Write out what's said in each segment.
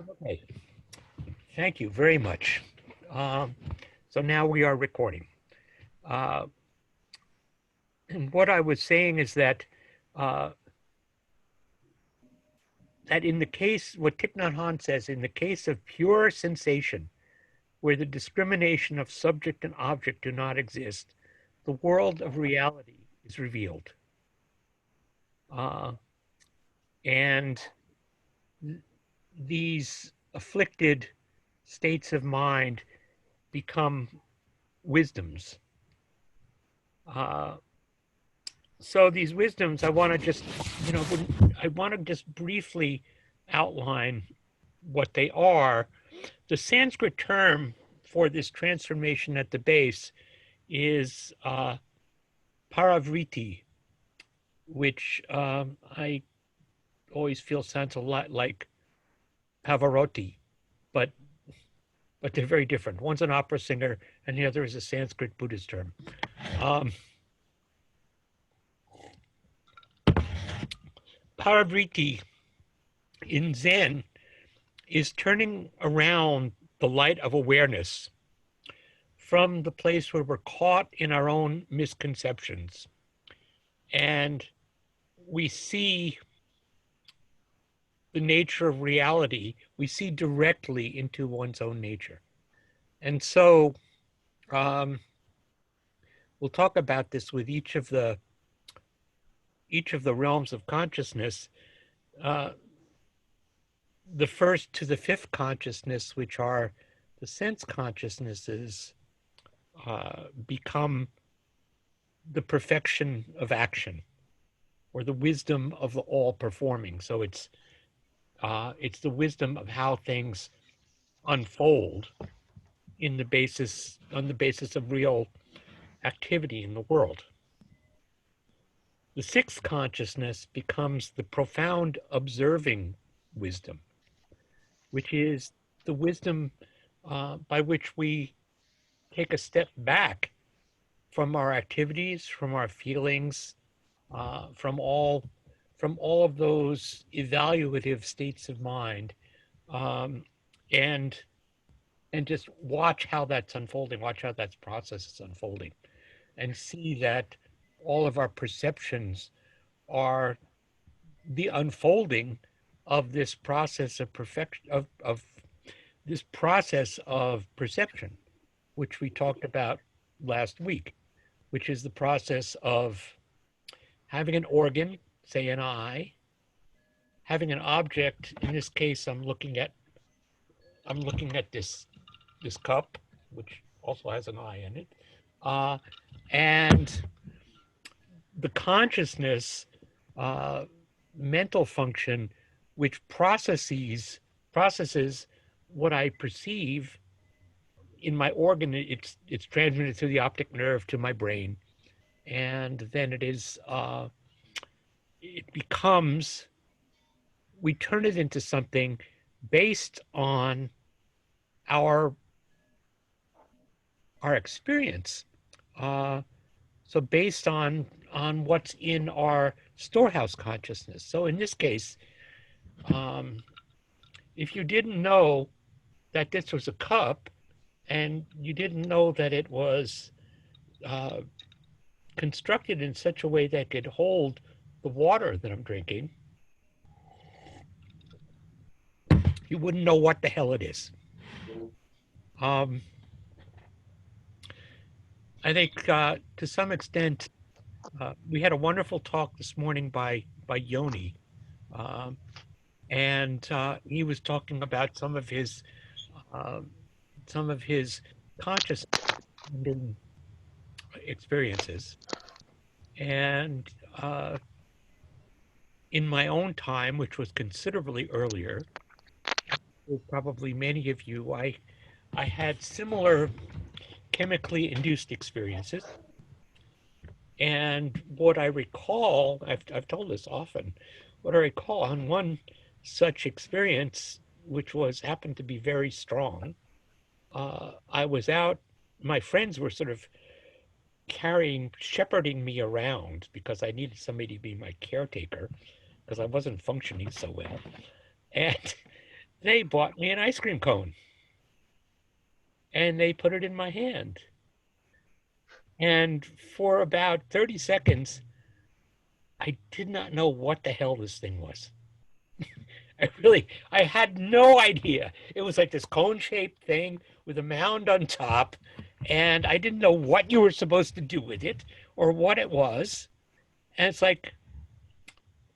Okay, thank you very much. Um, so now we are recording. Uh, and what I was saying is uh, that in the case, what Thich Nhat Hanh says, in the case of pure sensation, where the discrimination of subject and object do not exist, the world of reality is revealed. Uh, and these afflicted states of mind become wisdoms. Uh, so these wisdoms, I want to just, I want to just briefly outline what they are. The Sanskrit term for this transformation at the base is paravriti, which I always feel sounds a lot like Pavarotti, but they're very different. One's an opera singer, and the other is a Sanskrit Buddhist term. Paravriti in Zen is turning around the light of awareness from the place where we're caught in our own misconceptions. And we see the nature of reality, we see directly into one's own nature. And so we'll talk about this with each of the realms of consciousness. Uh, the first to the fifth consciousness, which are the sense consciousnesses, become the perfection of action, or the wisdom of the all performing. So it's the wisdom of how things unfold on the basis of real activity in the world. The sixth consciousness becomes the profound observing wisdom, which is the wisdom by which we take a step back from our activities, from our feelings, from all of those evaluative states of mind, um, and just watch how that's unfolding, watch how that process is unfolding, and see that all of our perceptions are the unfolding of this process of perfection, of this process of perception, which we talked about last week, which is the process of having an organ, say an eye, having an object. In this case, I'm looking at this cup, which also has an eye in it, and the consciousness, uh, mental function, which processes what I perceive in my organ. It's transmitted through the optic nerve to my brain, and then it becomes, we turn it into something based on our experience. Uh, so based on what's in our storehouse consciousness. So in this case, um, if you didn't know that this was a cup, and you didn't know that it was uh, constructed in such a way that it could hold the water that I'm drinking, you wouldn't know what the hell it is. Um, I think to some extent, we had a wonderful talk this morning by Yoni, um, and he was talking about uh, some of his conscious experiences, and in my own time, which was considerably earlier, with probably many of you, I had similar chemically induced experiences. And what I recall, I've told this often, what I recall on one such experience, which happened to be very strong, I was out, my friends were sort of shepherding me around because I needed somebody to be my caretaker because I wasn't functioning so well. And they bought me an ice cream cone and they put it in my hand. And for about 30 seconds, I did not know what the hell this thing was. I had no idea. It was like this cone-shaped thing with a mound on top, and I didn't know what you were supposed to do with it or what it was. And it's like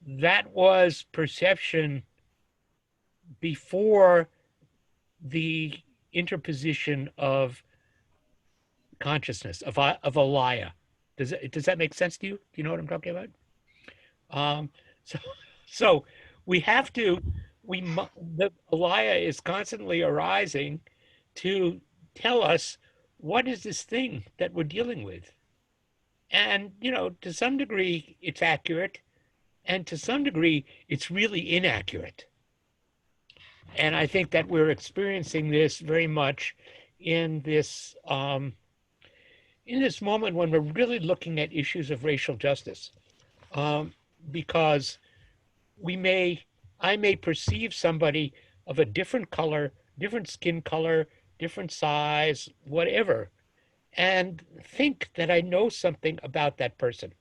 that was perception before the interposition of consciousness, of alaya. Does that make sense to you? Do you know what I'm talking about? Um, so, so we have to, the alaya is constantly arising to tell us what is this thing that we're dealing with. And, to some degree, it's accurate. And to some degree, it's really inaccurate. And I think that we're experiencing this very much in this moment when we're really looking at issues of racial justice, because I may perceive somebody of a different color, different skin color, different size, whatever, and think that I know something about that person.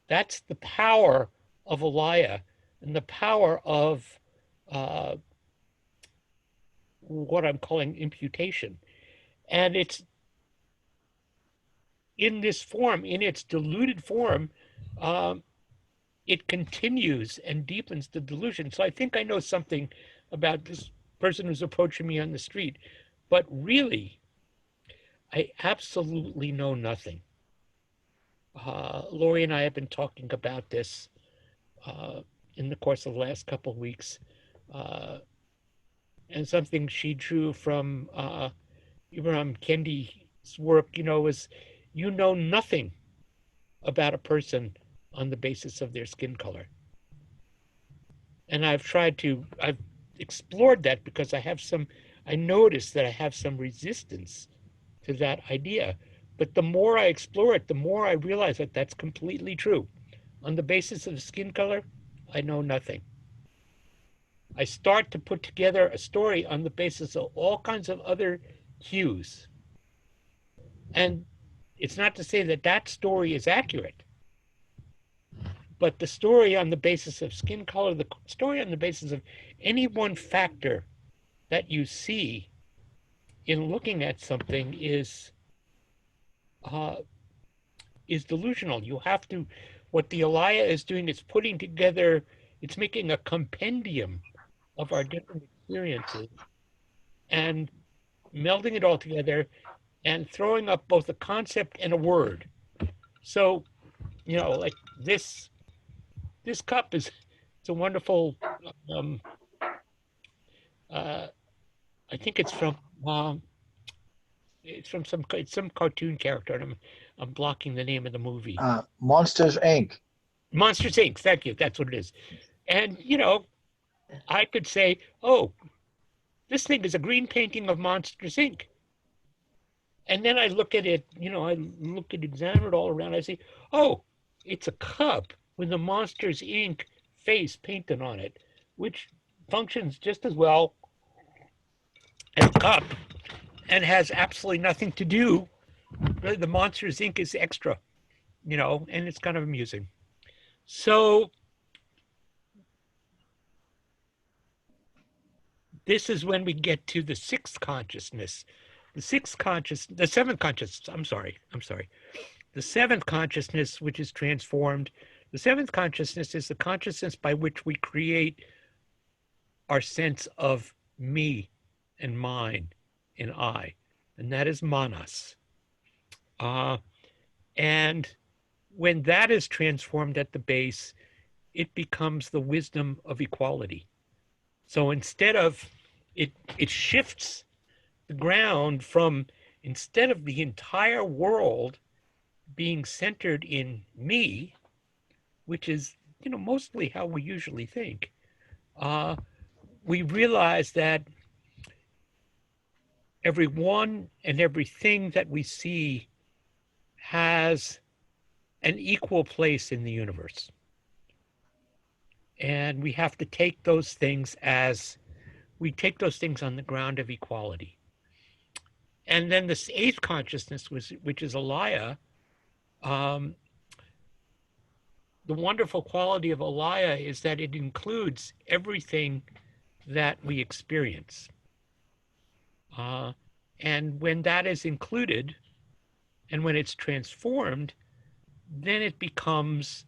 That's the power of alaya and the power of what I'm calling imputation. And it's in this form, in its diluted form, it continues and deepens the delusion. So I think I know something about this person who's approaching me on the street, but really, I absolutely know nothing. Lori and I have been talking about this in the course of the last couple of weeks. And something she drew from Ibram Kendi's work, is you know nothing about a person on the basis of their skin color. And I've explored that because I noticed that I have some resistance to that idea. But the more I explore it, the more I realize that that's completely true. On the basis of skin color, I know nothing. I start to put together a story on the basis of all kinds of other cues. And it's not to say that that story is accurate, but the story on the basis of skin color, the story on the basis of any one factor that you see in looking at something is delusional. You have to, what the alaya is doing is putting together, it's making a compendium of our different experiences and melding it all together and throwing up both a concept and a word. So, like this cup it's a wonderful, I think it's from some cartoon character, and I'm blocking the name of the movie. Monsters Inc. Monsters Inc. Thank you. That's what it is. And I could say, oh, this thing is a green painting of Monsters Inc. And then I look at it, examine it all around. I say, oh, it's a cup with the Monsters Inc. face painted on it, which functions just as well as a cup and has absolutely nothing to do. Really, the Monsters Inc. is extra, and it's kind of amusing. So this is when we get to the sixth consciousness. The seventh consciousness, I'm sorry. The seventh consciousness, which is transformed. The seventh consciousness is the consciousness by which we create our sense of me and mine and I, and that is manas. And when that is transformed at the base, it becomes the wisdom of equality. So instead of, it shifts the ground from, instead of the entire world being centered in me, which is, mostly how we usually think, we realize that everyone and everything that we see has an equal place in the universe. And we have to take those things as we take those things on the ground of equality. And then this eighth consciousness, which is alaya, um, the wonderful quality of alaya is that it includes everything that we experience. And when that is included, and when it's transformed, then it becomes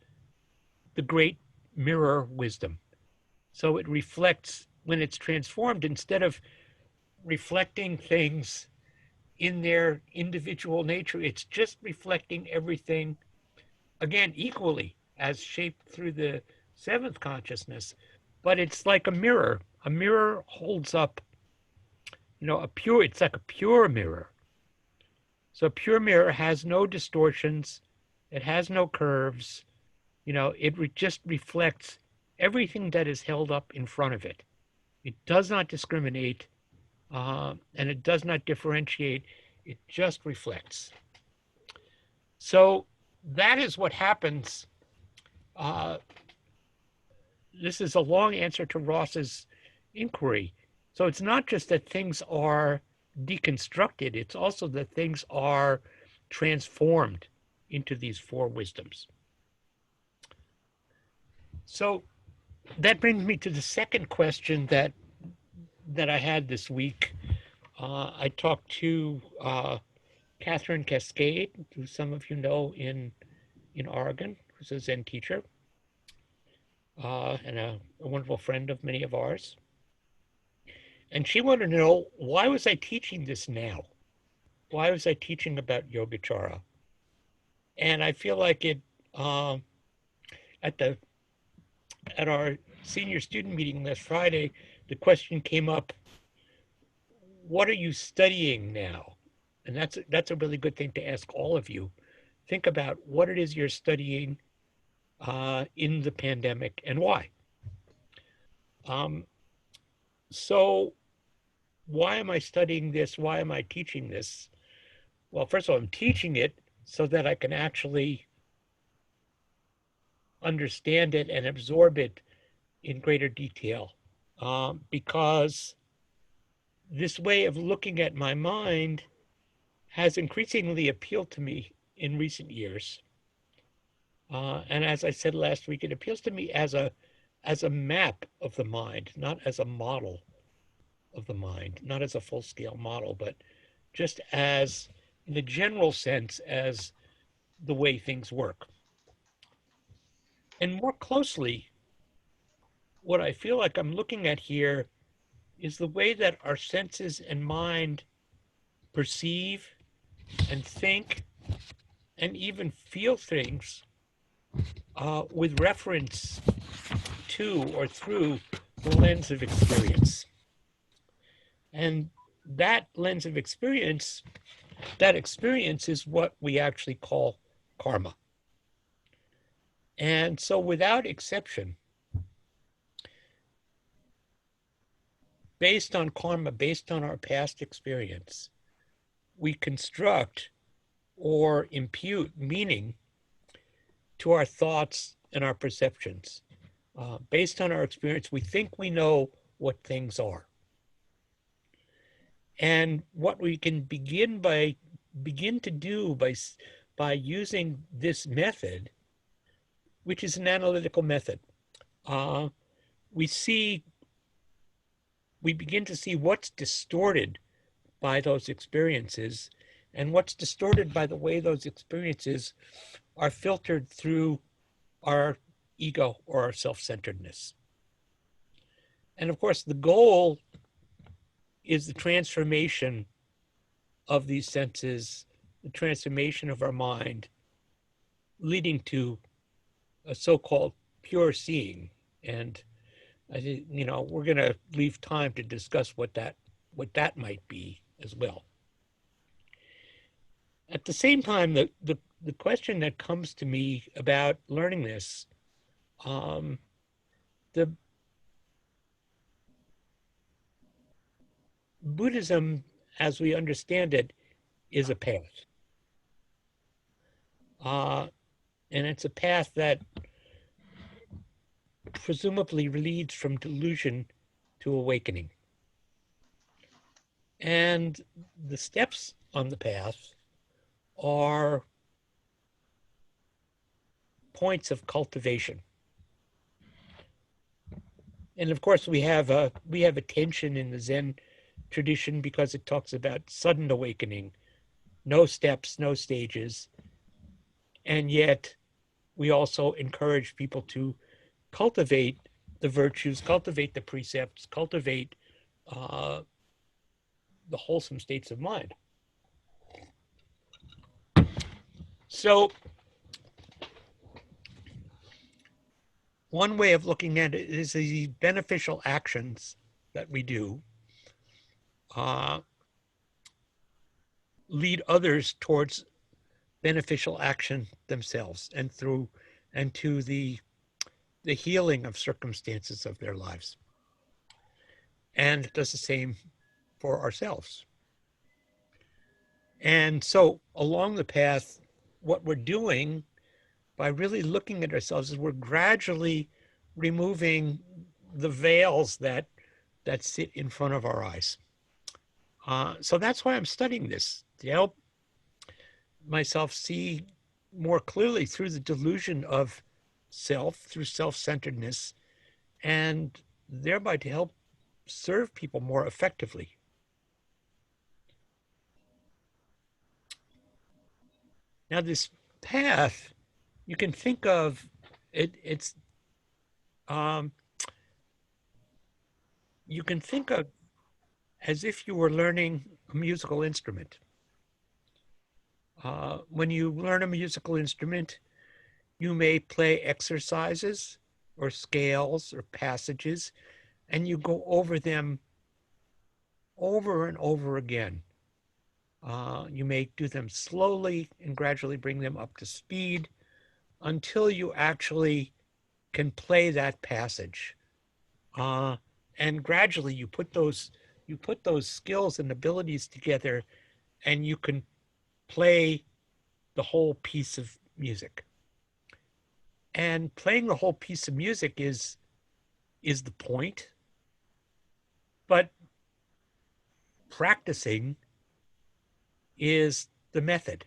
the great mirror wisdom. So it reflects, when it's transformed, instead of reflecting things in their individual nature, it's just reflecting everything, again, equally as shaped through the seventh consciousness. But it's like a mirror. A mirror holds up, it's like a pure mirror. So a pure mirror has no distortions. It has no curves. It just reflects everything that is held up in front of it. It does not discriminate, and it does not differentiate. It just reflects. So that is what happens. This is a long answer to Ross's inquiry. So it's not just that things are deconstructed, it's also that things are transformed into these four wisdoms. So that brings me to the second question that I had this week. I talked to Catherine Cascade, who some of you know in Oregon, who's a Zen teacher, and a wonderful friend of many of ours. And she wanted to know, why was I teaching this now? Why was I teaching about Yogacara? And I feel like it, at our senior student meeting last Friday, the question came up, what are you studying now? And that's a really good thing to ask all of you. Think about what it is you're studying in the pandemic and why. So why am I studying this? Why am I teaching this? Well, first of all, I'm teaching it so that I can actually understand it and absorb it in greater detail. Because this way of looking at my mind has increasingly appealed to me in recent years. And as I said last week, it appeals to me as a map of the mind, not as a model of the mind, not as a full-scale model, but just as, in a general sense, as the way things work. And more closely, what I feel like I'm looking at here is the way that our senses and mind perceive and think and even feel things with reference to or through the lens of experience. And that lens of experience, that experience is what we actually call karma. And so without exception, based on karma, based on our past experience, we construct or impute meaning to our thoughts and our perceptions. Based on our experience, we think we know what things are. And what we can begin to do by using this method, which is an analytical method, we begin to see what's distorted by those experiences and what's distorted by the way those experiences are filtered through our ego or our self-centeredness. And of course, the goal is the transformation of these senses, the transformation of our mind, leading to a so-called pure seeing. And I think, we're going to leave time to discuss what that might be as well. At the same time, the question that comes to me about learning this, the Buddhism, as we understand it, is a path. And it's a path that presumably leads from delusion to awakening. And the steps on the path are points of cultivation. And of course, we have a tension in the Zen tradition because it talks about sudden awakening, no steps, no stages, and yet we also encourage people to cultivate the virtues, cultivate the precepts, cultivate uh, the wholesome states of mind. So one way of looking at it is the beneficial actions that we do uh, lead others towards beneficial action themselves and to the healing of circumstances of their lives. And it does the same for ourselves. And so along the path, what we're doing by really looking at ourselves is we're gradually removing the veils that sit in front of our eyes. So that's why I'm studying this, to help myself see more clearly through the delusion of self, through self-centeredness, and thereby to help serve people more effectively. Now, this path, you can think of it's you can think of as if you were learning a musical instrument. When you learn a musical instrument, you may play exercises or scales or passages, and you go over them over and over again. You may do them slowly and gradually bring them up to speed until you actually can play that passage. And gradually you put those skills and abilities together, and you can play the whole piece of music. And playing the whole piece of music is the point, but practicing is the method.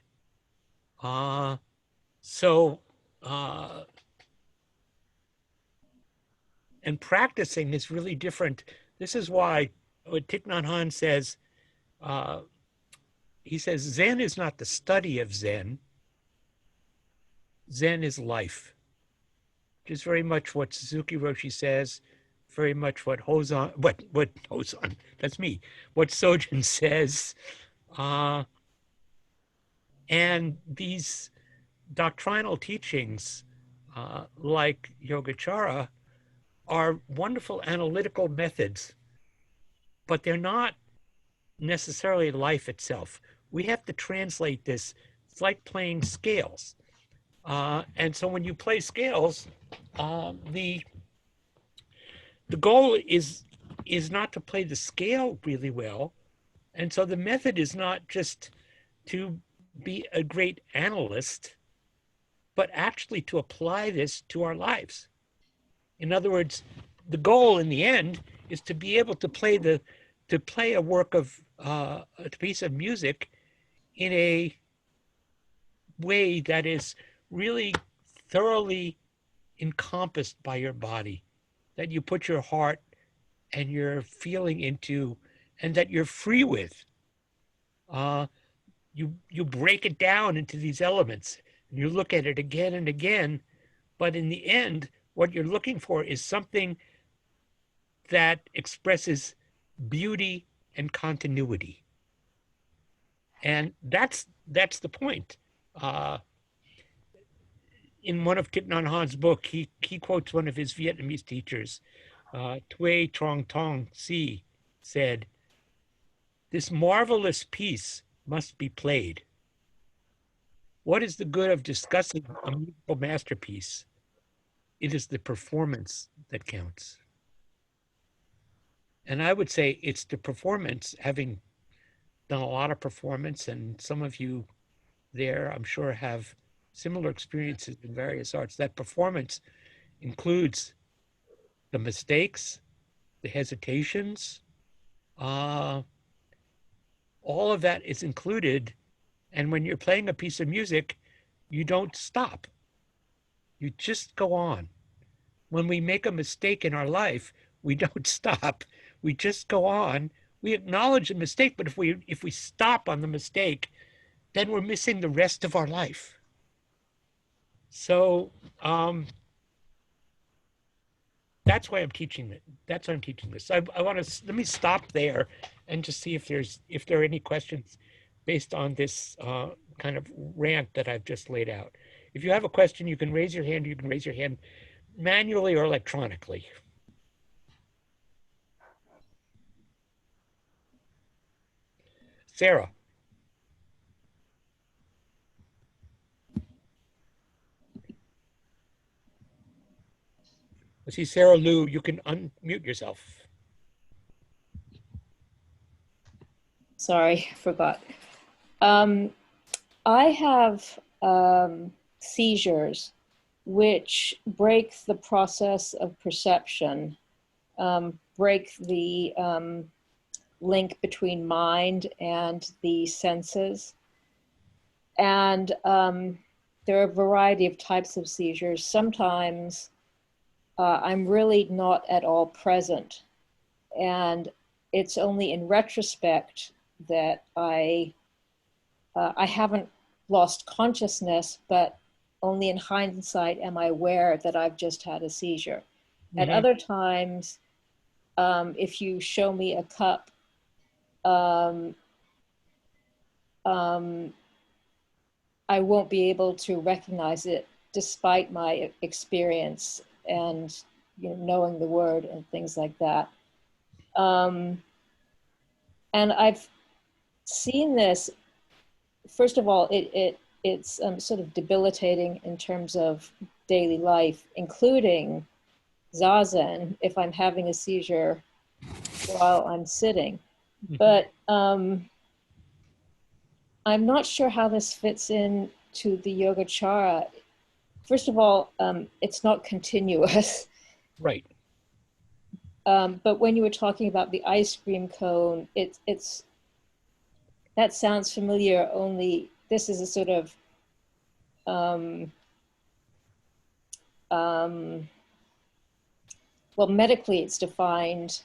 So and practicing is really different. This is why what Thich Nhat Hanh says, he says, Zen is not the study of Zen. Zen is life, which is very much what Suzuki Roshi says, very much what Hozan, that's me, what Sojin says. And these doctrinal teachings, like Yogacara, are wonderful analytical methods, but they're not necessarily life itself. We have to translate this. It's like playing scales. And so when you play scales, the goal is not to play the scale really well. And so the method is not just to be a great analyst, but actually to apply this to our lives. In other words, the goal in the end is to be able to play a work of a piece of music in a way that is really thoroughly encompassed by your body, that you put your heart and your feeling into, and that you're free with. You break it down into these elements, and you look at it again and again, but in the end, what you're looking for is something that expresses beauty and continuity. And that's the point. In one of Thich Nhat Hanh's book, he quotes one of his Vietnamese teachers, Thuy Trong Tong Si, said, "This marvelous piece must be played. What is the good of discussing a musical masterpiece? It is the performance that counts." And I would say it's the performance, having done a lot of performance, and some of you there, I'm sure, have similar experiences in various arts. That performance includes the mistakes, the hesitations, all of that is included. And when you're playing a piece of music, you don't stop. You just go on. When we make a mistake in our life, we don't stop. We just go on. We acknowledge the mistake, but if we stop on the mistake, then we're missing the rest of our life. So that's why I'm teaching it. That's why I'm teaching this. I want to let me stop there and just see if there are any questions based on this kind of rant that I've just laid out. If you have a question, you can raise your hand. You can raise your hand manually or electronically. Sarah. I see Sarah Lou. You can unmute yourself. Sorry, forgot. I have seizures which break the process of perception, break the link between mind and the senses. And there are a variety of types of seizures. Sometimes I'm really not at all present. And it's only in retrospect that I haven't lost consciousness, but only in hindsight am I aware that I've just had a seizure. Mm-hmm. At other times, if you show me a cup, I won't be able to recognize it despite my experience and knowing the word and things like that. And I've seen this. First of all, it's sort of debilitating in terms of daily life, including zazen if I'm having a seizure while I'm sitting. But I'm not sure how this fits in to the Yogacara. First of all, it's not continuous. Right. But when you were talking about the ice cream cone, that sounds familiar, only this is a sort of well, medically it's defined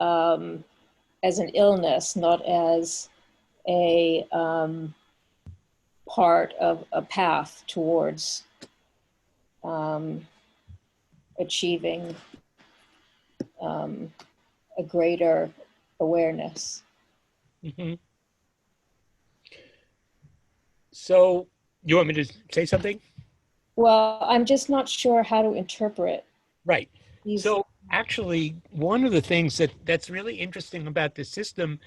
as an illness, not as a part of a path towards achieving a greater awareness. Mm-hmm. So you want me to say something? Well, I'm just not sure how to interpret. Right. So actually, one of the things that's really interesting about this system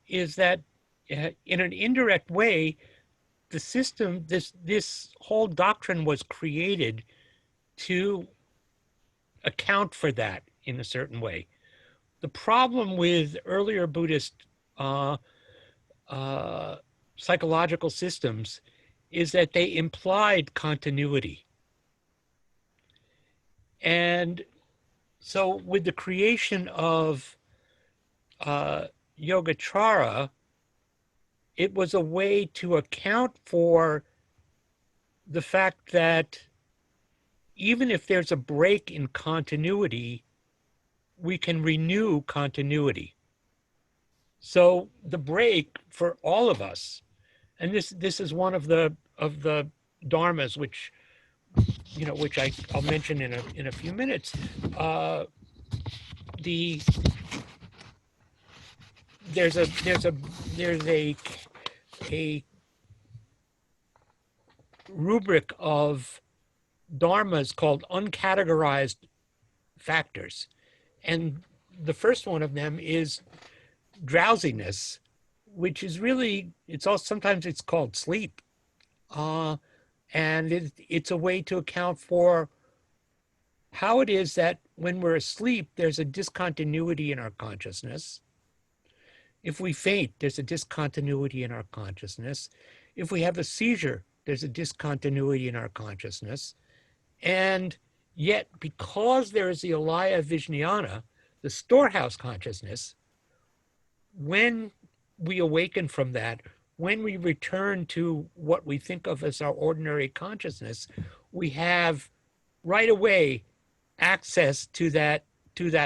is that in an indirect way, the system, this whole doctrine was created to account for that in a certain way. The problem with earlier Buddhist psychological systems is that they implied continuity. And so with the creation of Yogacara, it was a way to account for the fact that even if there's a break in continuity, we can renew continuity. So the break for all of us, and this is one of the dharmas which I'll mention in a few minutes. There's a rubric of dharmas called uncategorized factors, and the first one of them is drowsiness, which is really sometimes it's called sleep, and it's a way to account for how it is that when we're asleep, there's a discontinuity in our consciousness. If we faint, there's a discontinuity in our consciousness. If we have a seizure, there's a discontinuity in our consciousness. And yet, because there is the alaya vijnana, the storehouse consciousness, when we awaken from that, when we return to what we think of as our ordinary consciousness, we have right away access to that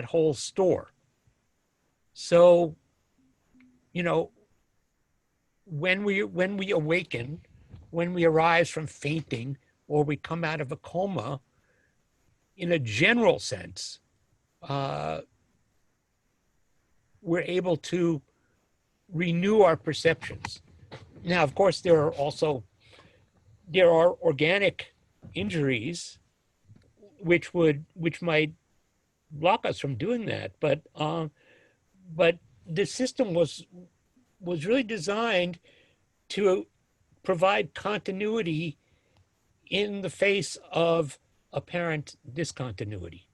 whole store. So, you know, when we awaken, when we arise from fainting or we come out of a coma, in a general sense, uh, we're able to renew our perceptions. Now, of course, there are organic injuries which might block us from doing that, but the system was really designed to provide continuity in the face of apparent discontinuity.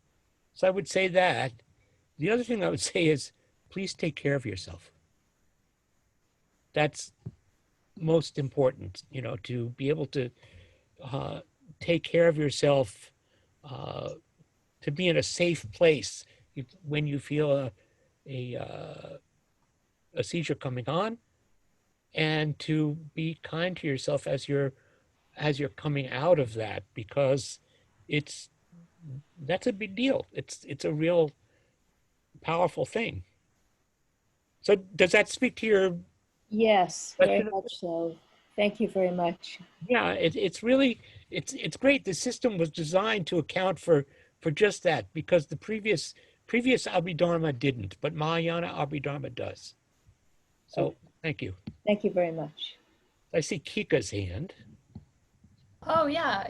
So I would say that. The other thing I would say is, please take care of yourself. That's most important, to be able to uh, take care of yourself, uh, to be in a safe place when you feel a seizure coming on, and to be kind to yourself as you're coming out of that, because it's that's a big deal. It's a real powerful thing. So does that speak to your Yes, very question? much so. Thank you very much. Yeah, it's really it's great. The system was designed to account for just that, because the previous Abhidharma didn't, but Mahayana Abhidharma does. Okay, So thank you. thank you very much. I see Kika's hand. Oh, yeah.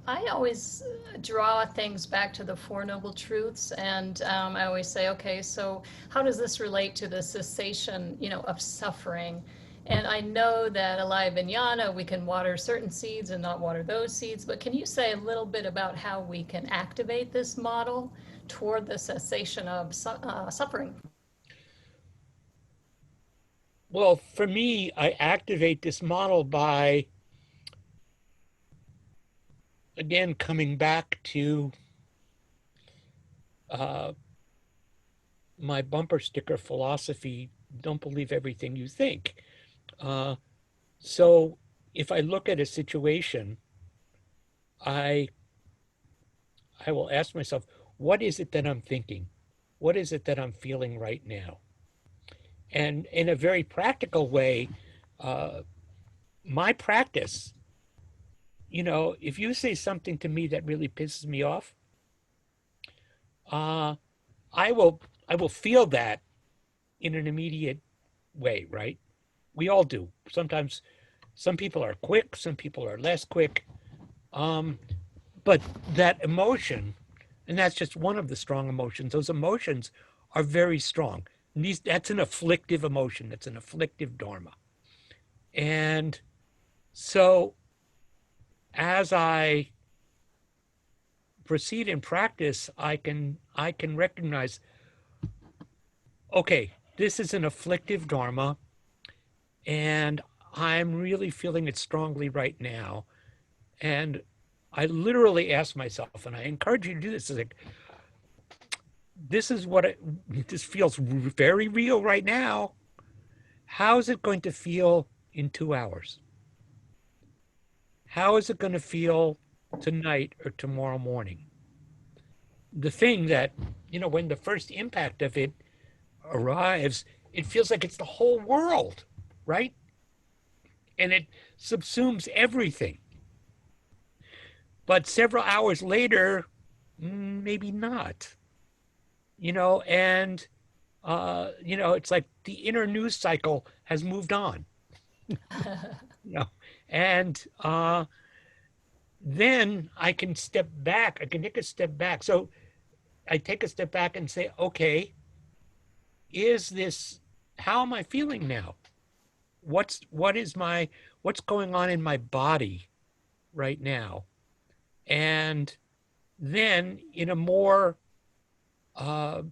I always draw things back to the Four Noble Truths, and I always say, okay, so how does this relate to the cessation, of suffering? And I know that alive in Yana, we can water certain seeds and not water those seeds, but can you say a little bit about how we can activate this model toward the cessation of suffering? Well, for me, I activate this model by, again, coming back to uh, my bumper sticker philosophy: don't believe everything you think. Uh, so if I look at a situation, I I will ask myself, what is it that I'm thinking? What is it that I'm feeling right now? And in a very practical way, uh, my practice, if you say something to me that really pisses me off, uh, I will I will feel that in an immediate way, right? We all do. Sometimes some people are quick, some people are less quick. Um, but that emotion, and that's just one of the strong emotions, those emotions are very strong. And that's an afflictive emotion, that's an afflictive dharma. And so as I proceed in practice, I can recognize, okay, this is an afflictive dharma, and I'm really feeling it strongly right now. And I literally ask myself, and I encourage you to do this, is like, this is what this feels very real right now. How is it going to feel in 2 hours? How is it going to feel tonight or tomorrow morning? The thing that, when the first impact of it arrives, it feels like it's the whole world, right? And it subsumes everything. But several hours later, maybe not, and it's like the inner news cycle has moved on, and then I can step back. I can take a step back. So I take a step back and say, okay, how am I feeling now? What's going on in my body right now? And then uh,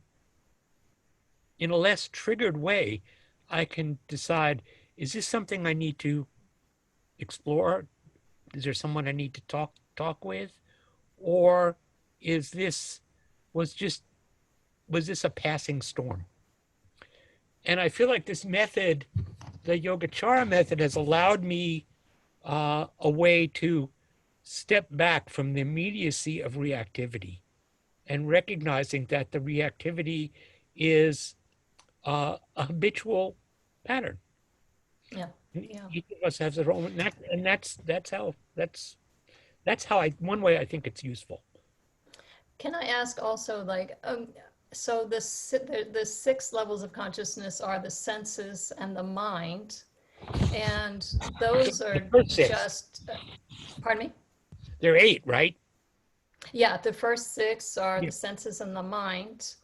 in a less triggered way, I can decide, is this something I need to explore? Is there someone I need to talk with? Or is this was just was this a passing storm? And I feel like this method, the Yogacara method, has allowed me a way to step back from the immediacy of reactivity and recognizing that the reactivity is a habitual pattern. Yeah. Yeah. Each of us has their own, and that's how one way I think it's useful. Can I ask also, like, so the six levels of consciousness are the senses and the mind, and those The are first six, just, pardon me? there are eight, right? Yeah, the first six are Yeah. the senses and the mind,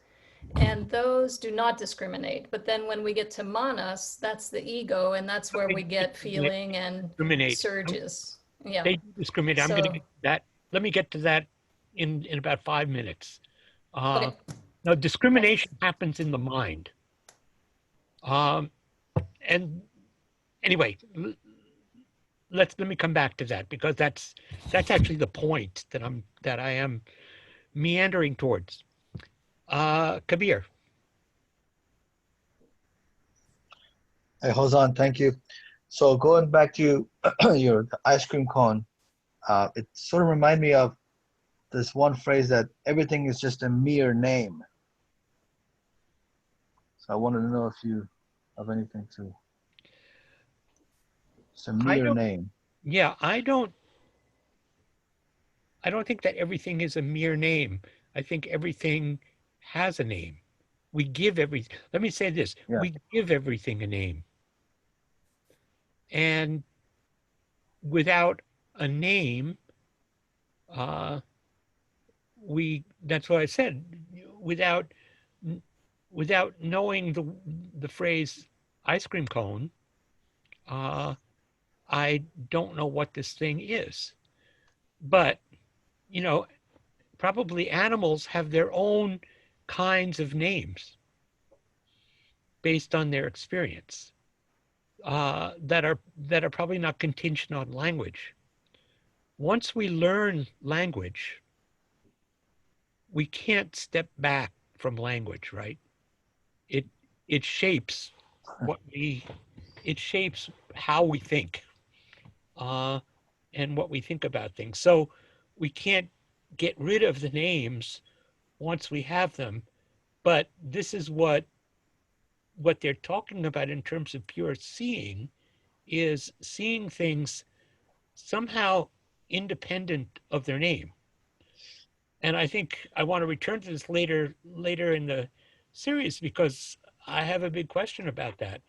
and those do not discriminate. But then when we get to manas, that's the ego, and that's where we get feeling and Discriminate. surges. Yeah. They do discriminate. I'm going to So, get to that. Let me get to that in about 5 minutes. Uh, okay. Now, Thanks. discrimination happens in the mind. Um, and anyway, let me come back to that because that's actually the point that I am meandering towards. Kabir. Hey, Hozan, thank you. So going back to your ice cream cone, it sort of reminded me of this one phrase that everything is just a mere name. So I wanted to know if you have anything to. It's a I mere don't. name. Yeah, I don't think that everything is a mere name. I think everything has a name. We give everything. Let me say this: Yeah. we give everything a name, and without a name, uh, we. That's what I said. Without without knowing the phrase ice cream cone, uh, I don't know what this thing is. But you know, probably animals have their own kinds of names based on their experience that are probably not contingent on language. Once we learn language, we can't step back from language, right? It it shapes what we it shapes how we think uh, and what we think about things. So we can't get rid of the names once we have them. But this is what they're talking about in terms of pure seeing is seeing things somehow independent of their name. And I think I want to return to this later in the series because I have a big question about that.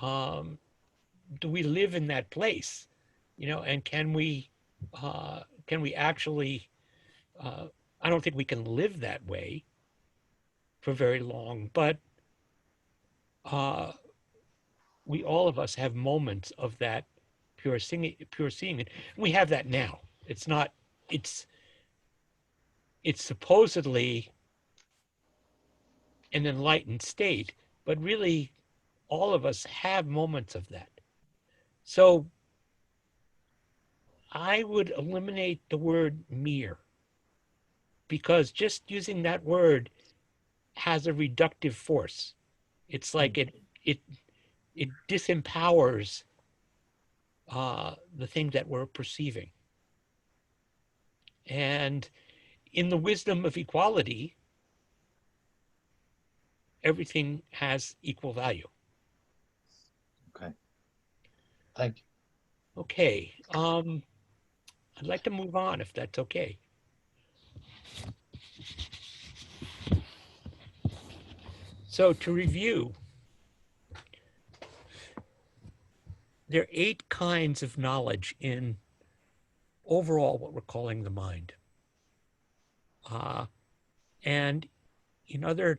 Um, do we live in that place? And can we actually? Uh, I don't think we can live that way for very long, but uh, we all of us have moments of that pure seeing. And we have that now. It's not. It's it's supposedly an enlightened state, but really all of us have moments of that. So I would eliminate the word mere because just using that word has a reductive force. It's like it disempowers the thing that we're perceiving. And in the wisdom of equality, everything has equal value. Okay. Thank you. Okay. I'd like to move on if that's okay. So to review, there are 8 kinds of knowledge in overall what we're calling the mind. And in other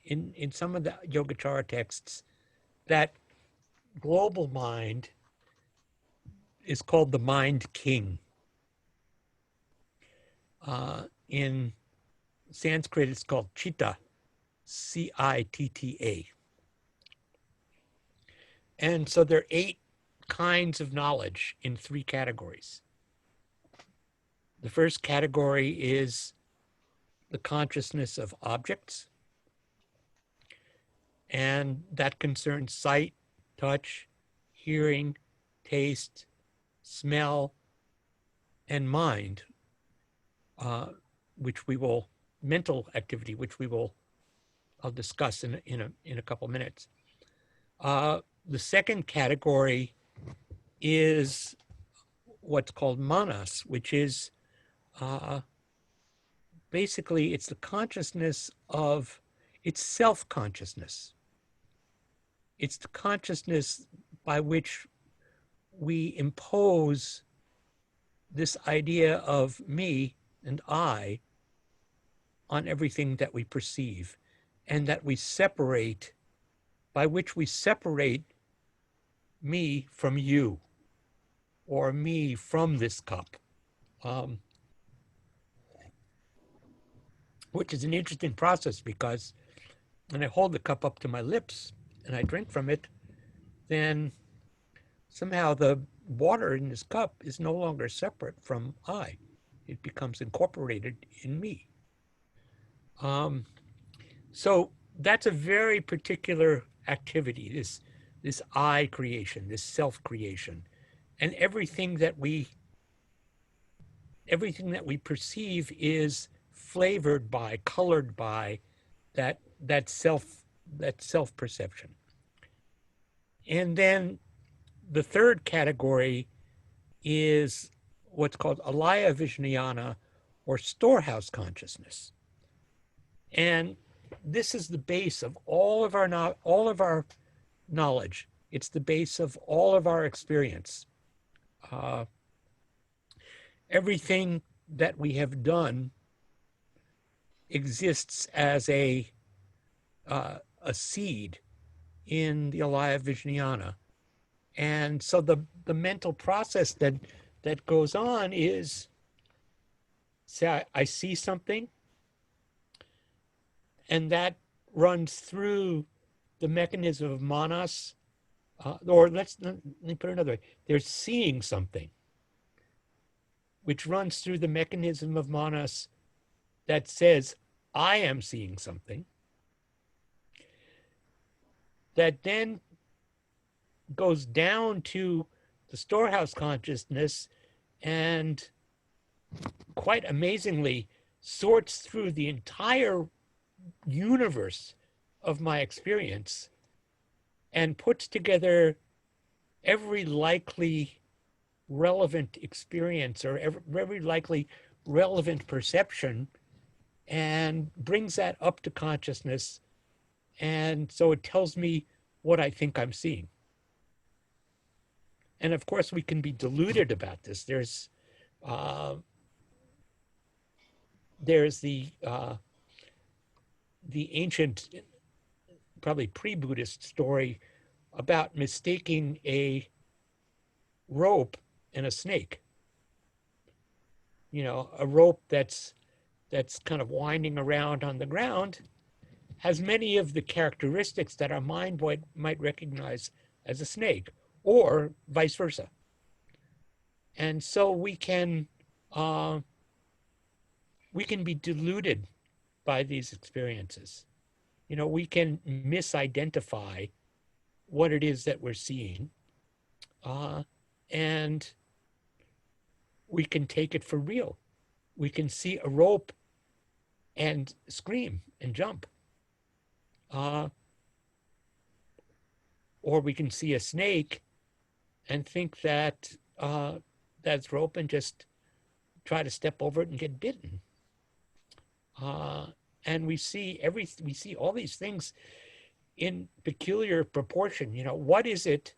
in some of the Yogacara texts, that global mind is called the mind king. In Sanskrit, it's called Chitta, Citta. And so there are 8 kinds of knowledge in 3 categories. The first category is the consciousness of objects. And that concerns sight, touch, hearing, taste, smell, and mind, which we will, mental activity, which I'll discuss in a couple minutes. The second category is what's called manas, which is basically it's the consciousness of, it's self-consciousness. It's the consciousness by which we impose this idea of me and I on everything that we perceive, and that we separate, by which we separate me from you, or me from this cup, which is an interesting process, because when I hold the cup up to my lips and I drink from it, then somehow the water in this cup is no longer separate from I. It becomes incorporated in me. So that's a very particular activity, this I creation, this self creation, and everything that we perceive is flavored by, colored by that self perception. And then the third category is what's called alaya vijnana, or storehouse consciousness. And this is the base of all of our knowledge. It's the base of all of our experience. Everything that we have done exists as a seed in the alaya vijnana. And so the mental process that goes on is, say I see something, and that runs through the mechanism of manas, or let me put it another way. There's seeing something, which runs through the mechanism of manas that says, I am seeing something, that then goes down to the storehouse consciousness and quite amazingly sorts through the entire universe of my experience and puts together every likely relevant experience, or every likely relevant perception, and brings that up to consciousness. And so it tells me what I think I'm seeing. And of course, we can be deluded about this. There's the ancient, probably pre-Buddhist story about mistaking a rope and a snake. You know, a rope that's kind of winding around on the ground has many of the characteristics that our mind might recognize as a snake, or vice versa. And so we can be deluded by these experiences. You know, we can misidentify what it is that we're seeing, and we can take it for real. We can see a rope and scream and jump. Or we can see a snake and think that that's rope and just try to step over it and get bitten. And we see all these things in peculiar proportion. You know, what is it?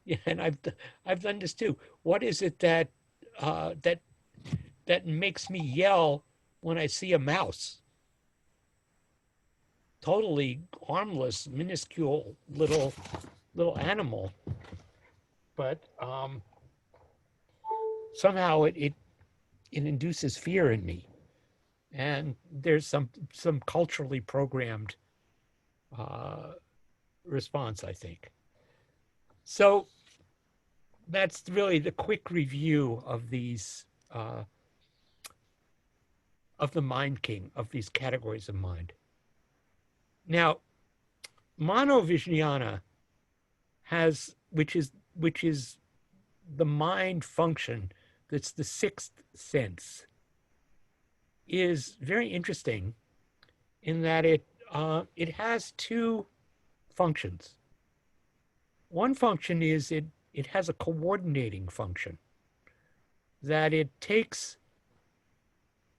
Yeah, and I've done this too. What is it that makes me yell when I see a mouse? Totally harmless, minuscule little animal, but somehow it induces fear in me. And there's some culturally programmed response, I think. So that's really the quick review of these, of the mind king, of these categories of mind. Now, Mano Vijnana has, which is the mind function, that's the sixth sense, is very interesting in that it has two functions. One function is it has a coordinating function, that it takes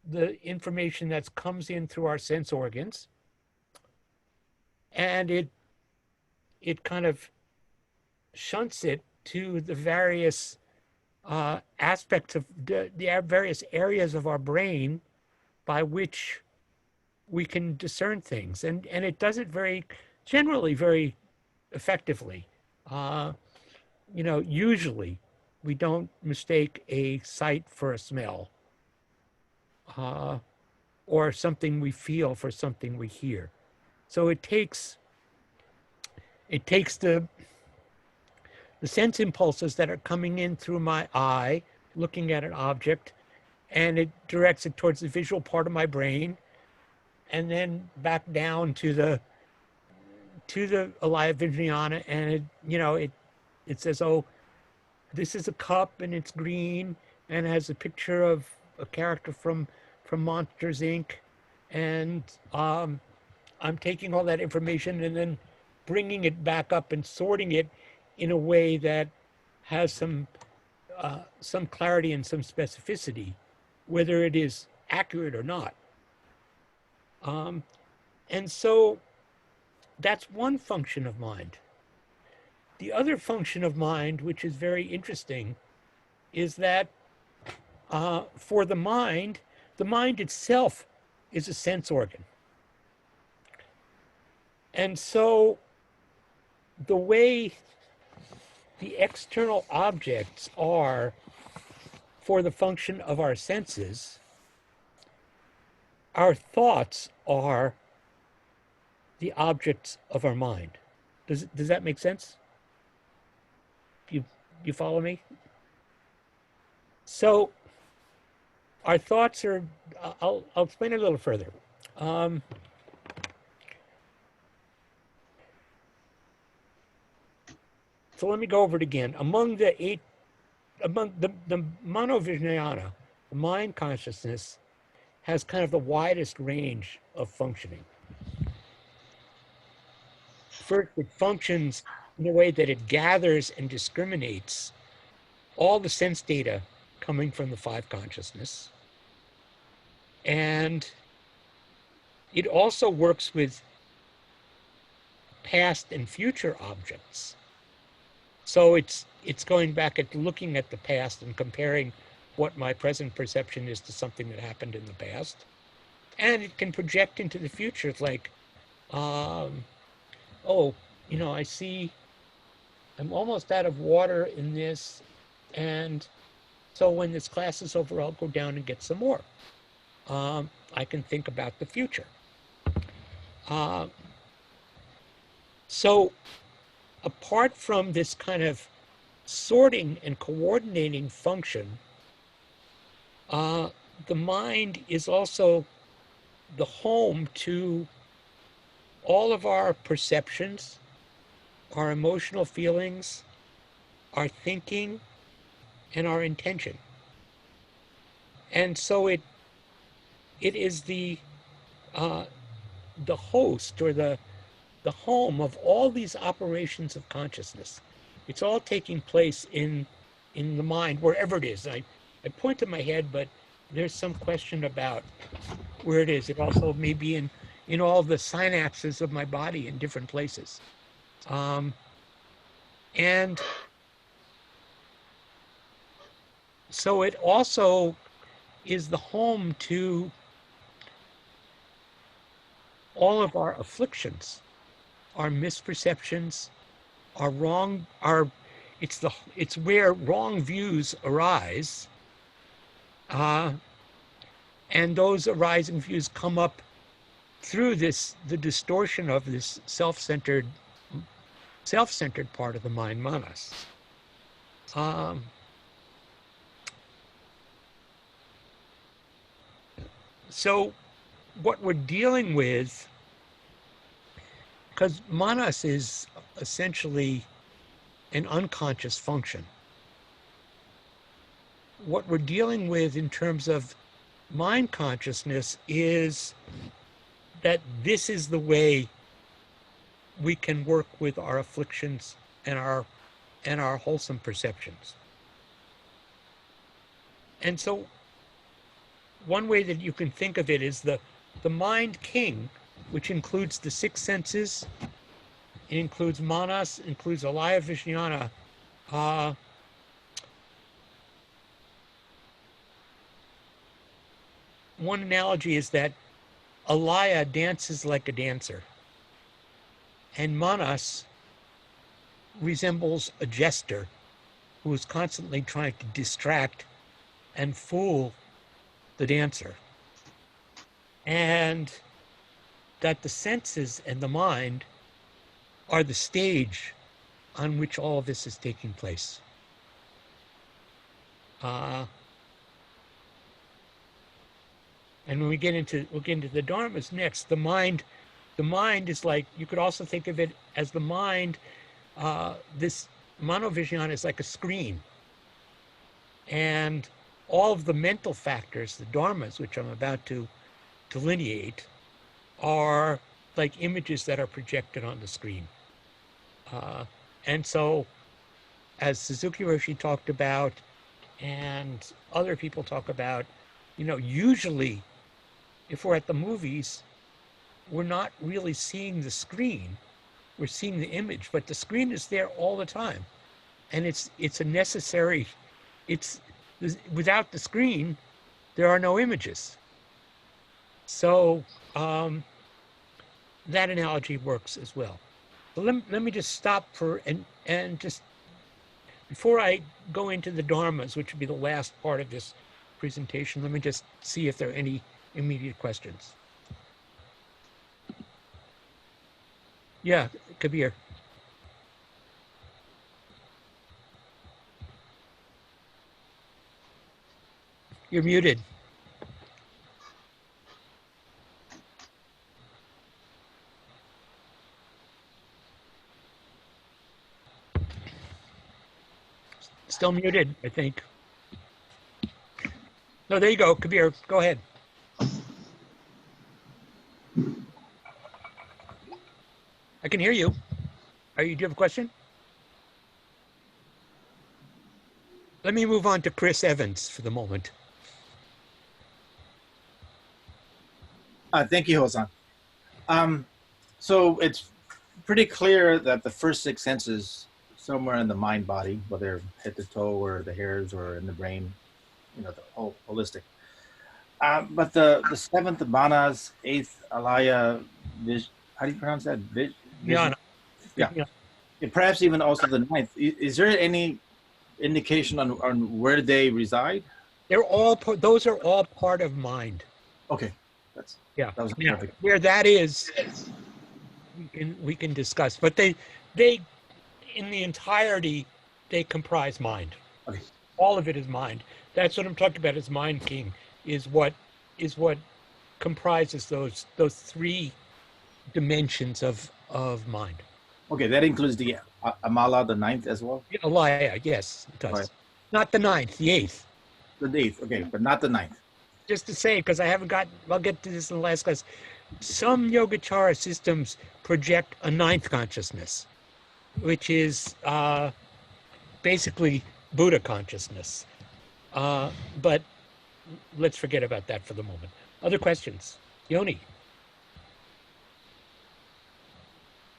the information that comes in through our sense organs, and it kind of shunts it to the various aspects of the various areas of our brain by which we can discern things, and it does it generally very effectively. Uh, usually we don't mistake a sight for a smell, uh, or something we feel for something we hear. So it takes the sense impulses that are coming in through my eye, looking at an object, and it directs it towards the visual part of my brain, and then back down to the Alaya Vijnana, and it says, oh, this is a cup and it's green and has a picture of a character from Monsters Inc. And I'm taking all that information and then bringing it back up and sorting it in a way that has some clarity and some specificity, whether it is accurate or not. And so that's one function of mind. The other function of mind, which is very interesting, is that for the mind itself is a sense organ. And so the way the external objects are for the function of our senses, our thoughts are the objects of our mind. Does that make sense? You follow me? So our thoughts are, I'll explain it a little further. So let me go over it again. Among the Mano Vijnana, the mind consciousness has kind of the widest range of functioning. First, it functions in a way that it gathers and discriminates all the sense data coming from the five consciousness. And it also works with past and future objects. So it's going back at looking at the past and comparing what my present perception is to something that happened in the past. And it can project into the future. It's like, oh, I see I'm almost out of water in this, and so when this class is over, I'll go down and get some more. I can think about the future. So apart from this kind of sorting and coordinating function, the mind is also the home to all of our perceptions, our emotional feelings, our thinking, and our intention. And so it is the host, or the home of all these operations of consciousness. It's all taking place in the mind, wherever it is. I point to my head, but there's some question about where it is. It also may be in all the synapses of my body in different places. And so it also is the home to all of our afflictions, our misperceptions, it's where wrong views arise, and those arising views come up through the distortion of this self-centered part of the mind, manas. So what we're dealing with because manas is essentially an unconscious function. What we're dealing with in terms of mind consciousness is that this is the way we can work with our afflictions and our wholesome perceptions. And so one way that you can think of it is the mind king, which includes the six senses. It includes manas, includes alaya vijnana. One analogy is that alaya dances like a dancer, and manas resembles a jester who is constantly trying to distract and fool the dancer. And that the senses and the mind are the stage on which all of this is taking place. And when we'll get into the dharmas next. The mind is like, you could also think of it as the mind. This Mano is like a screen, and all of the mental factors, the dharmas, which I'm about to delineate, are like images that are projected on the screen. And so, as Suzuki Roshi talked about, and other people talk about, usually if we're at the movies, we're not really seeing the screen, we're seeing the image, but the screen is there all the time. And it's a necessary, without the screen, there are no images. So that analogy works as well. So let me just stop and just, before I go into the dharmas, which would be the last part of this presentation, let me just see if there are any immediate questions. Yeah, Kabir. You're muted. Still muted, I think. No, there you go, Kabir. Go ahead. I can hear you. Do you have a question? Let me move on to Chris Evans for the moment. Thank you, Hozan. So it's pretty clear that the first six senses somewhere in the mind body, whether head to toe or the hairs or in the brain, the whole holistic. But the seventh, the manas, eighth, alaya, how do you pronounce that? Yeah. And perhaps even also the ninth. Is there any indication on where they reside? Those are all part of mind. Okay, that was perfect. Where that is, we can discuss. But they in the entirety, they comprise mind. Okay. All of it is mind. That's what I'm talking about. Is mind king is what comprises those three dimensions of mind. Okay, that includes the amala, the ninth as well. Alaya, yes, it does. Right. Not the ninth, the eighth. The eighth, okay, but not the ninth. Just to say, because I'll get to this in the last class. Some Yogacara systems project a ninth consciousness, which is basically Buddha consciousness. But let's forget about that for the moment. Other questions? Yoni.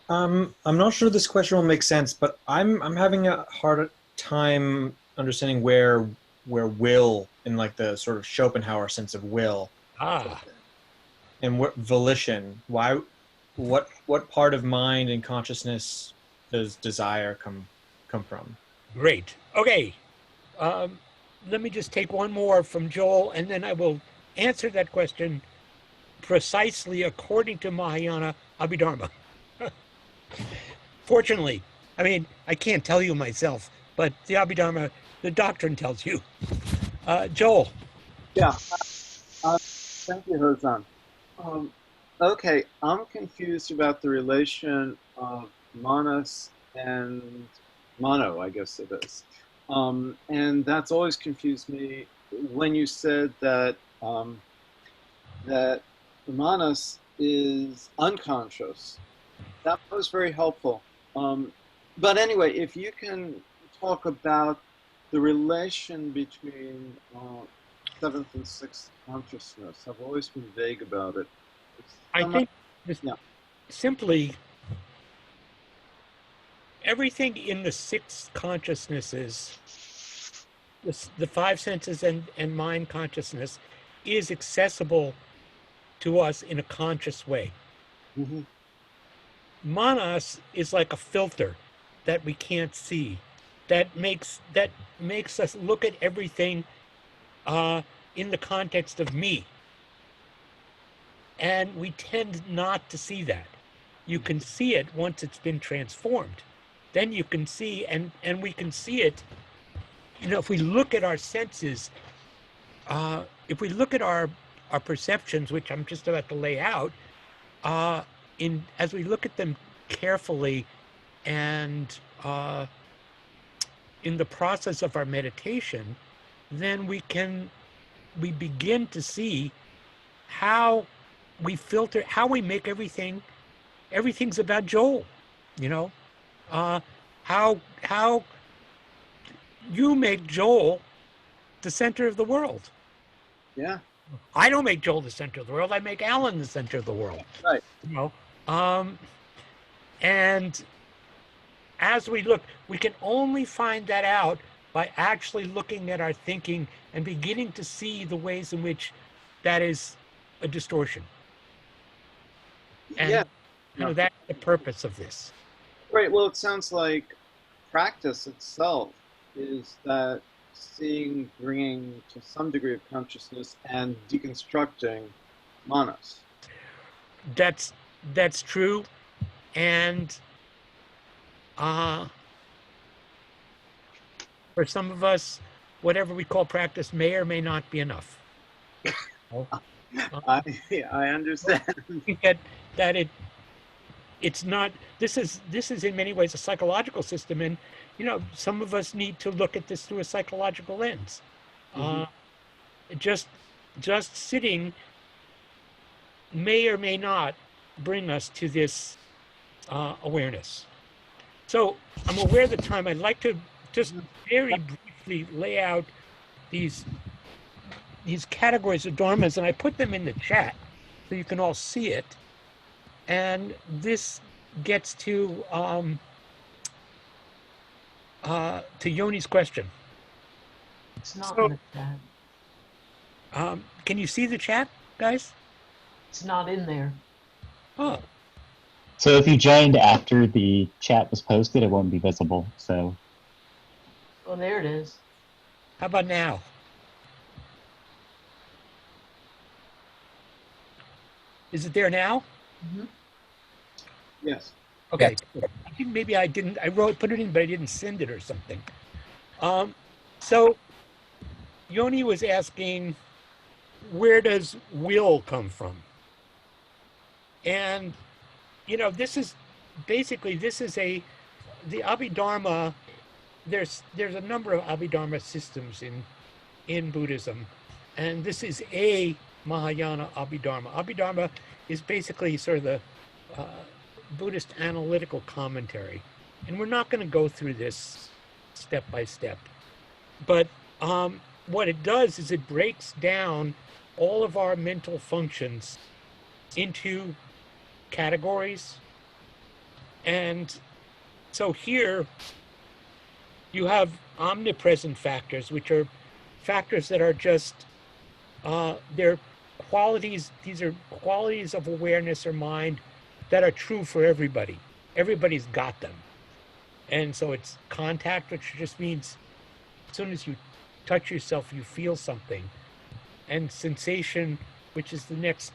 I'm not sure this question will make sense, but I'm having a hard time understanding where will, in like the sort of Schopenhauer sense of will, and what volition. What part of mind and consciousness does desire come from? Great. Okay. Let me just take one more from Joel, and then I will answer that question precisely according to Mahayana Abhidharma. Fortunately, I mean, I can't tell you myself, but the Abhidharma, the doctrine tells you. Joel. Yeah. Thank you, Hozan. Okay, I'm confused about the relation of Manas and Mano, I guess it is. And that's always confused me when you said that Manas is unconscious. That was very helpful. But anyway, if you can talk about the relation between seventh and sixth consciousness, I've always been vague about it. I Some, think this yeah. simply everything in the six consciousnesses, the five senses and mind consciousness, is accessible to us in a conscious way. Mhm. Manas is like a filter that we can't see, that makes us look at everything uh, in the context of me, and we tend not to see that. You can see it once it's been transformed. Then you can see, and we can see it. You know, if we look at our senses, if we look at our perceptions, which I'm just about to lay out, uh, in as we look at them carefully and in the process of our meditation, then we begin to see how we filter, how we make everything's about Joel, you know, how you make Joel the center of the world. Yeah, I don't make Joel the center of the world. I make Alan the center of the world. right. You know, um, and as we look, we can only find that out by actually looking at our thinking and beginning to see the ways in which that is a distortion. Yeah, And yeah. that's the purpose of this. Right. Well, it sounds like practice itself is that seeing, bringing to some degree of consciousness and deconstructing manas. That's that's true. And uh, for some of us, whatever we call practice may or may not be enough. Oh, I um, I understand. I think that it's not. This is in many ways a psychological system, and some of us need to look at this through a psychological lens. Mhm. Uh, just just sitting may or may not bring us to this awareness. So I'm aware of the time. I'd like to just very briefly lay out these these categories of dharmas, and I put them in the chat so you can all see it. And this gets to Yoni's question. It's not in So, the chat. can you see the chat, guys? It's not in there. Oh, So if you joined after the chat was posted, it won't be visible. So Oh, there it is. how about now? Is it there now? Mm-hmm. Yes. Okay. I think maybe I didn't. Put it in, but I didn't send it or something. So Yoni was asking, where does will come from? And this is basically the Abhidharma. There's a number of Abhidharma systems in Buddhism, and this is a Mahayana Abhidharma. Abhidharma is basically sort of the uh, Buddhist analytical commentary, and we're not going to go through this step by step, but what it does is it breaks down all of our mental functions into categories. And so here you have omnipresent factors, which are factors that are just they're qualities. These are qualities of awareness or mind that are true for everybody. Everybody's got them. And so it's contact, which just means as soon as you touch yourself, you feel something. And sensation, which is the next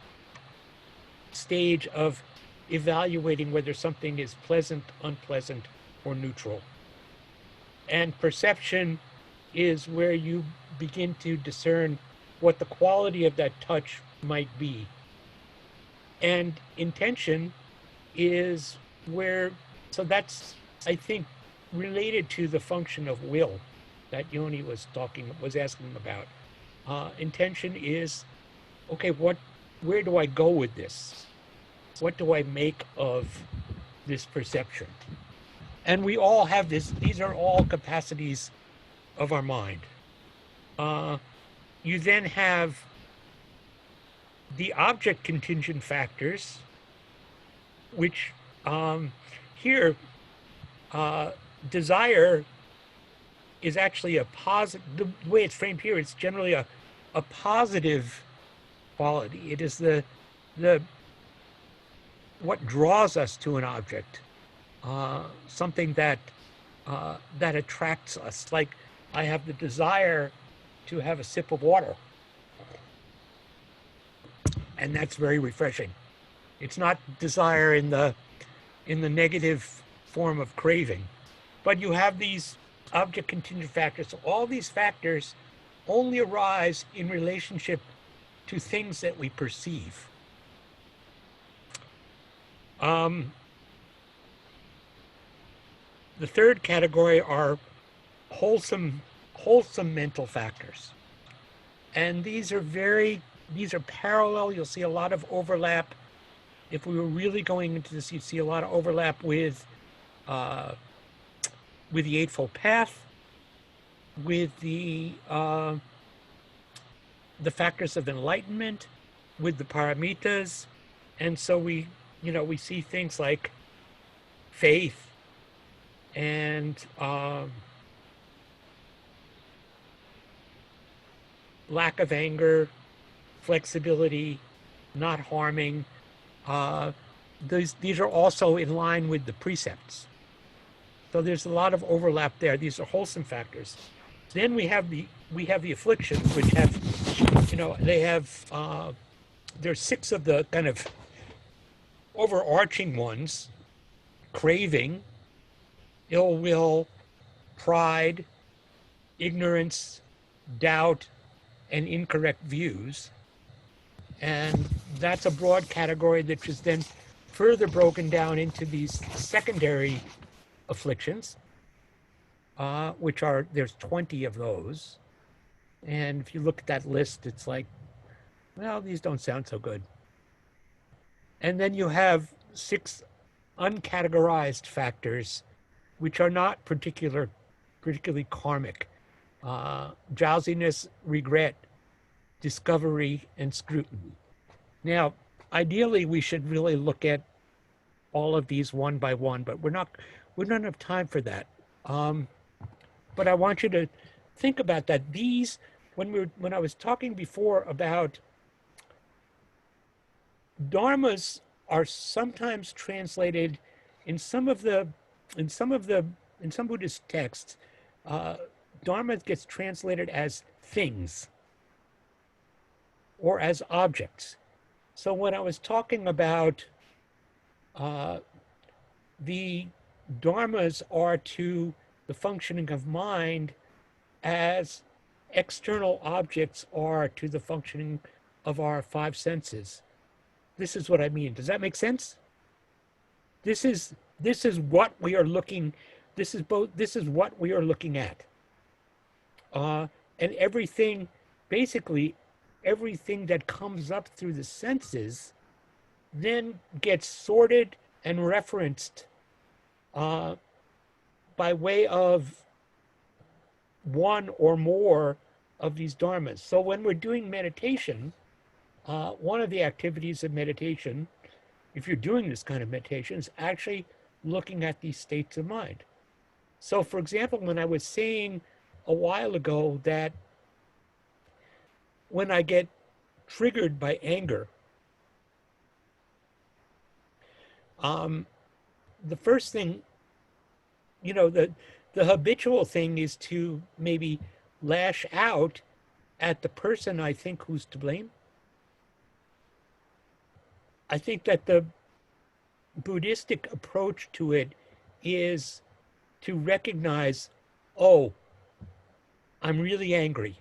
stage of evaluating whether something is pleasant, unpleasant, or neutral. And perception is where you begin to discern what the quality of that touch might be. And intention is where, so that's, I think, related to the function of will that Yoni was asking about. Intention is, okay, where do I go with this? What do I make of this perception? And we all have this, these are all capacities of our mind. You then have the object contingent factors, which here, desire is actually a positive, the way it's framed here, it's generally a positive quality. It is the what draws us to an object, something that that attracts us. Like I have the desire to have a sip of water, and that's very refreshing. It's not desire in the negative form of craving, but you have these object contingent factors. So all these factors only arise in relationship to things that we perceive. The third category are wholesome mental factors. And these are parallel. You'll see a lot of overlap. If we were really going into this, you'd see a lot of overlap with the Eightfold Path, with the factors of enlightenment, with the paramitas. And so we see things like faith and lack of anger, flexibility, not harming. These are also in line with the precepts. So there's a lot of overlap there. These are wholesome factors. Then we have the afflictions, which have, there's 6 of the kind of overarching ones: craving, ill will, pride, ignorance, doubt, and incorrect views. And that's a broad category that is then further broken down into these secondary afflictions, which are, there's 20 of those. And if you look at that list, it's like, well, these don't sound so good. And then you have 6 uncategorized factors, which are not particularly karmic: drowsiness, regret, discovery, and scrutiny. Now, ideally, we should really look at all of these one by one, but we don't have time for that. But I want you to think about that. These, when I was talking before about dharmas, are sometimes translated in some Buddhist texts. Dharma gets translated as things or as objects. So when I was talking about the dharmas are to the functioning of mind as external objects are to the functioning of our 5 senses. This is what I mean. Does that make sense? This is what we are looking. This is what we are looking at. And everything, basically, everything that comes up through the senses then gets sorted and referenced by way of one or more of these dharmas. So when we're doing meditation, one of the activities of meditation, if you're doing this kind of meditation, is actually looking at these states of mind. So for example, when I was saying a while ago that when I get triggered by anger, the first thing, the habitual thing is to maybe lash out at the person I think who's to blame. I think that the Buddhistic approach to it is to recognize, oh, I'm really angry,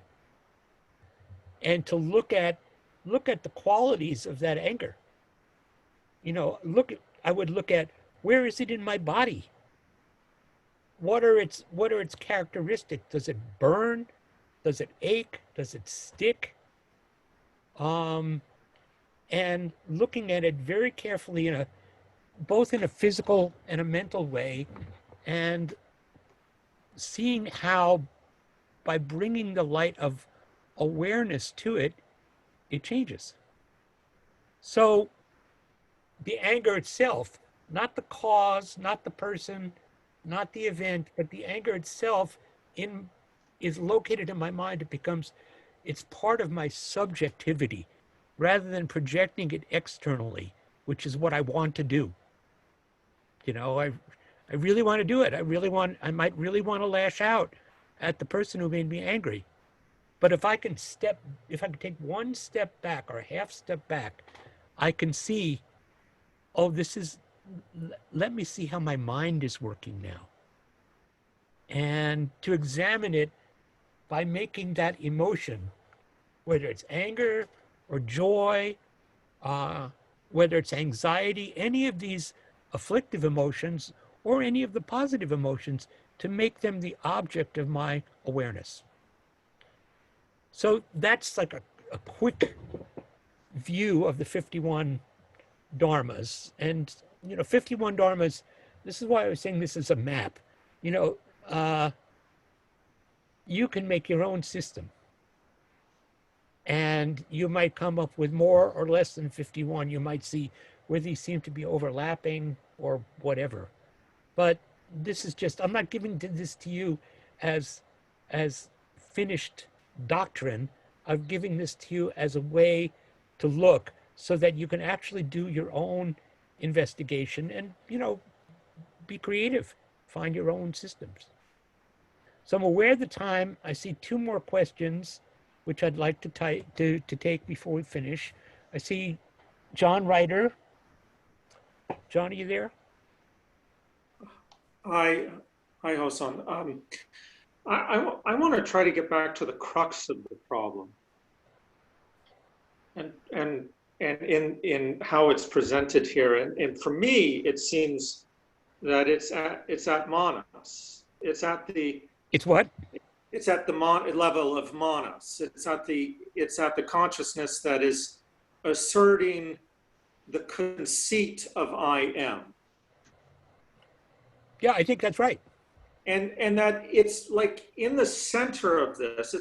and to look at the qualities of that anger. You know, I would look at, where is it in my body? What are its characteristics? Does it burn? Does it ache? Does it stick? Um, and looking at it very carefully both in a physical and a mental way, and seeing how by bringing the light of awareness to it, it changes. So the anger itself, not the cause, not the person, not the event, but the anger itself is located in my mind. It's part of my subjectivity rather than projecting it externally, which is what I want to do. You know, I really want to do it. I might really want to lash out at the person who made me angry. But if I can take one step back or a half step back, I can see, oh, let me see how my mind is working now. And to examine it by making that emotion, whether it's anger or joy, whether it's anxiety, any of these afflictive emotions or any of the positive emotions, to make them the object of my awareness. So that's like a quick view of the 51 dharmas. And, you know, 51 dharmas, this is why I was saying this is a map. You know, you can make your own system. And you might come up with more or less than 51. You might see where these seem to be overlapping or whatever. But this is just, I'm not giving this to you as finished doctrine. I'm giving this to you as a way to look so that you can actually do your own investigation and, you know, be creative, find your own systems. So I'm aware of the time. I see two more questions, which I'd like to take before we finish. I see John Ryder. John, are you there? Hi, Hozan. I want to try to get back to the crux of the problem, and in how it's presented here. And for me, it seems that it's at Manas. It's what? It's at the level of Manas. It's at the consciousness that is asserting the conceit of I am. Yeah, I think that's right. And that it's like in the center of this,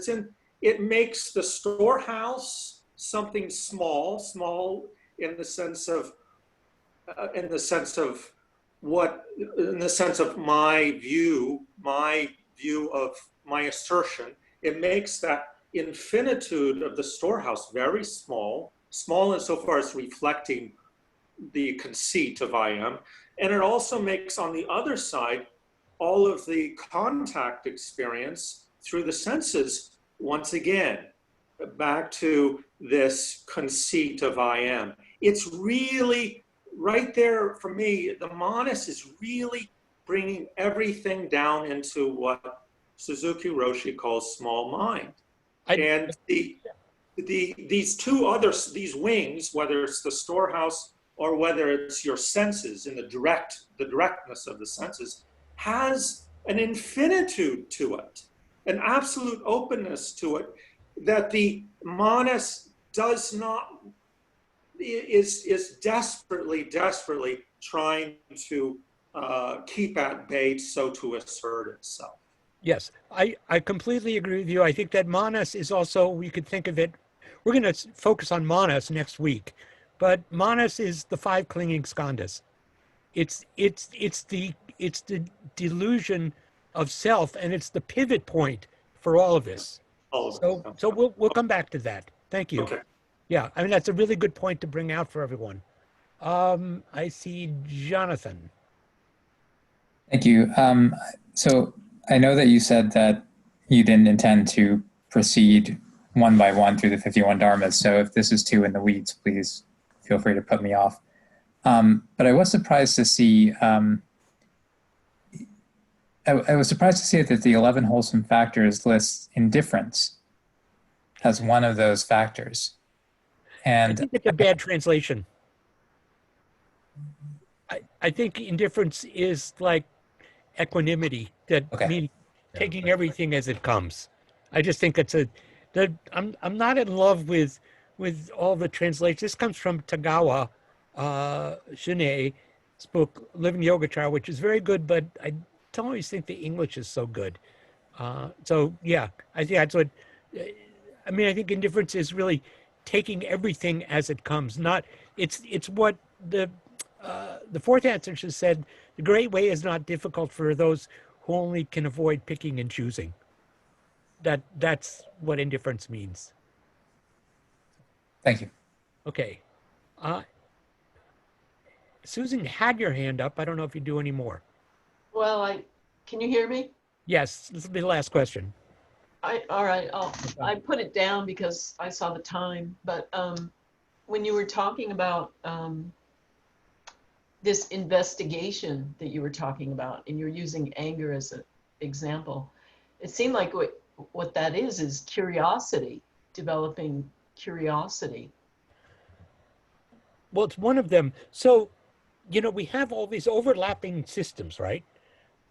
it makes the storehouse something small in the sense of my view of my assertion. It makes that infinitude of the storehouse very small insofar as reflecting the conceit of I am. And it also makes, on the other side, all of the contact experience through the senses, once again, back to this conceit of I am. It's really, right there for me, the Manas is really bringing everything down into what Suzuki Roshi calls small mind. And these wings, whether it's the storehouse or whether it's your senses in the directness of the senses, has an infinitude to it, an absolute openness to it that the Manas is desperately trying to keep at bay, so to assert itself. Yes, I completely agree with you. I think that Manas is also, we could think of it, we're going to focus on Manas next week, but Manas is the 5 clinging skandhas. It's the delusion of self, and it's the pivot point for all of this. So we'll come back to that. Thank you. Okay. Yeah, I mean, that's a really good point to bring out for everyone. I see Jonathan. Thank you. So I know that you said that you didn't intend to proceed one by one through the 51 dharmas. So if this is too in the weeds, please feel free to put me off. But I was surprised to see, I was surprised to see that the 11 wholesome factors lists indifference as one of those factors. And I think it's a bad translation. I think indifference is like equanimity, that Okay. means taking everything as it comes. I just think it's that I'm not in love with all the translations. This comes from Tagawa Shine's book Living Yogacara, which is very good, but I don't always think the English is so good. So yeah, I think that's what I mean. I think indifference is really taking everything as it comes. Not it's what the fourth answer just said. The great way is not difficult for those who only can avoid picking and choosing. That's what indifference means. Thank you. Okay. Susan had your hand up. I don't know if you do any more. Well, can you hear me? Yes, this will be the last question. All right. I put it down because I saw the time. But when you were talking about this investigation that you were talking about, and you're using anger as an example, it seemed like what that is curiosity, developing curiosity. Well, it's one of them. So, we have all these overlapping systems, right?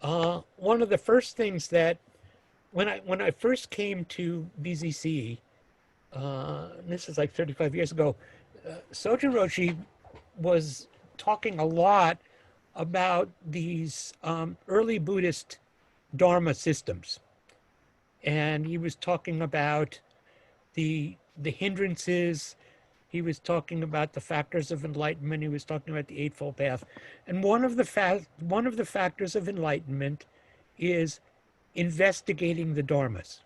One of the first things that when I first came to BZC, this is like 35 years ago, Sojin Roshi was talking a lot about these early Buddhist Dharma systems. And he was talking about the hindrances. He was talking about the factors of enlightenment. He was talking about the Eightfold Path. And one of the factors of enlightenment is investigating the dharmas.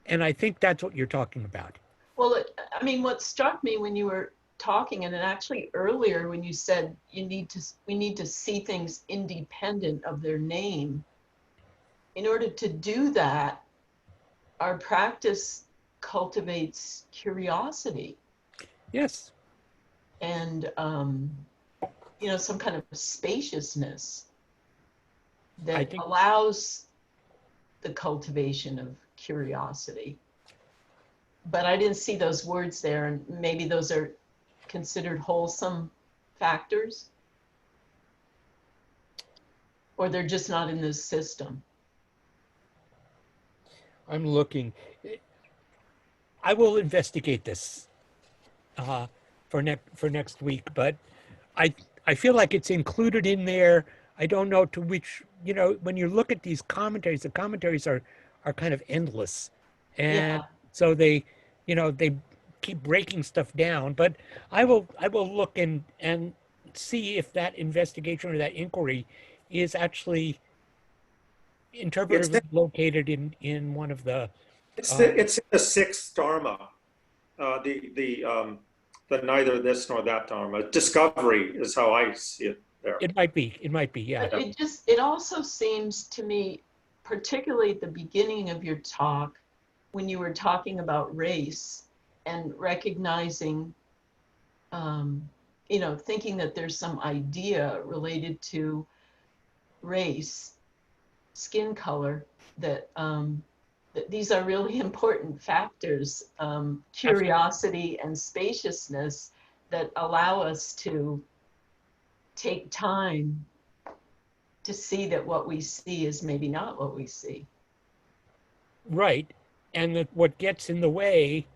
And I think that's what you're talking about. Well, I mean, what struck me when you were talking, and actually earlier when you said we need to see things independent of their name. In order to do that, our practice cultivates curiosity. Yes. And some kind of spaciousness that allows the cultivation of curiosity. But I didn't see those words there, and maybe those are considered wholesome factors, or they're just not in this system. I'm looking. I will investigate this for next week, but I feel like it's included in there. I don't know to which, when you look at these commentaries, the commentaries are kind of endless. And so they keep breaking stuff down, but I will look and see if that investigation or that inquiry is actually interpretively located in one of the. It's in the sixth Dharma, the neither this nor that Dharma. Discovery is how I see it there. It might be, yeah. But it also seems to me, particularly at the beginning of your talk, when you were talking about race and recognizing, thinking that there's some idea related to race, skin color, that these are really important factors, curiosity and spaciousness, that allow us to take time to see that what we see is maybe not what we see. Right. And that what gets in the way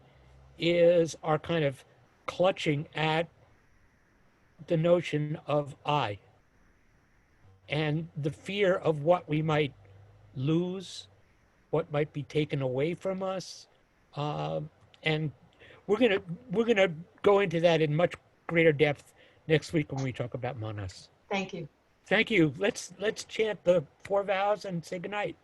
is our kind of clutching at the notion of I and the fear of what we might lose, what might be taken away from us. And we're gonna go into that in much greater depth next week when we talk about manas. Thank you. Thank you. Let's chant the 4 vows and say goodnight.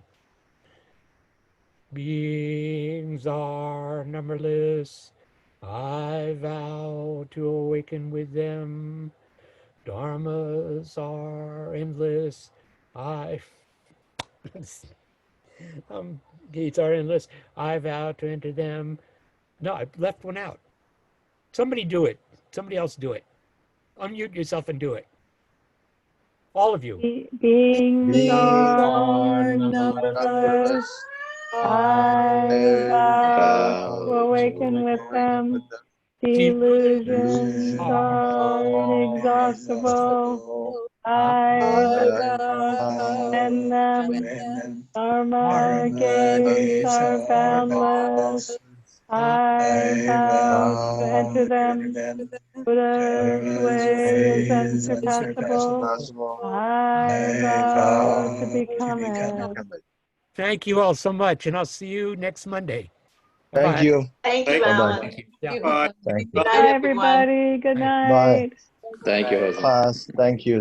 Beings are numberless. I vow to awaken with them. Dharmas are endless. Gates are endless. I vow to enter them. No, I left one out. Somebody do it. Somebody else do it. Unmute yourself and do it. All of you. Beings are numberless. I vow to awaken with them. Delusions are inexhaustible. I vow and Dharma gates are boundless. I vow to enter them. Buddha's way is unsurpassable. I vow to become it. Thank you all so much, and I'll see you next Monday. Thank Bye-bye. you. Thank you, Bye-bye. Alan. Yeah. Bye. Thank you. Good night, Bye, everyone. everybody. Good Bye. night. Thank you, Jose. Class, thank you.